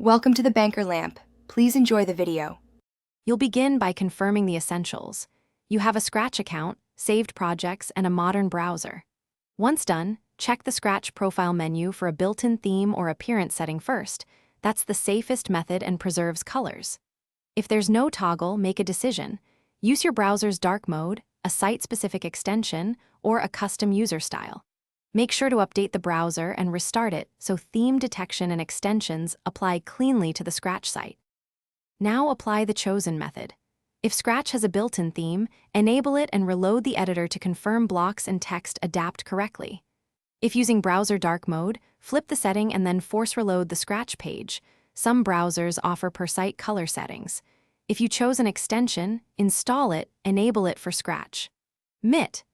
Welcome to the Banker Lamp. Please enjoy the video. You'll begin by confirming the essentials. You have a Scratch account, saved projects, and a modern browser. Once done, check the Scratch profile menu for a built-in theme or appearance setting first. That's the safest method and preserves colors. If there's no toggle, make a decision. Use your browser's dark mode, a site-specific extension, or a custom user style. Make sure to update the browser and restart it so theme detection and extensions apply cleanly to the Scratch site. Now apply the chosen method. If Scratch has a built-in theme, enable it and reload the editor to confirm blocks and text adapt correctly. If using browser dark mode, flip the setting and then force reload the Scratch page. Some browsers offer per-site color settings. If you chose an extension, install it, enable it for Scratch. Mit.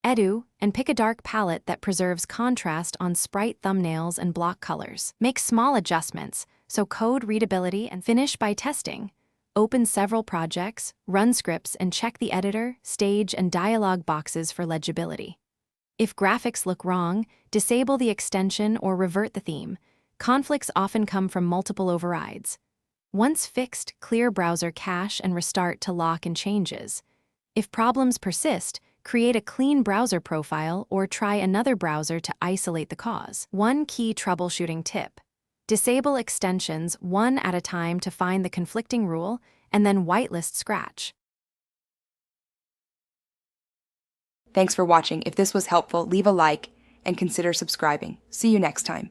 Edu, and pick a dark palette that preserves contrast on sprite thumbnails and block colors. Make small adjustments, so code readability, and finish by testing. Open several projects, run scripts, and check the editor, stage, and dialog boxes for legibility. If graphics look wrong, disable the extension or revert the theme. Conflicts often come from multiple overrides. Once fixed, clear browser cache and restart to lock and changes. If problems persist, create a clean browser profile or try another browser to isolate the cause. One key troubleshooting tip. Disable extensions one at a time to find the conflicting rule, and then whitelist Scratch. Thanks for watching. If this was helpful, leave a like and consider subscribing. See you next time.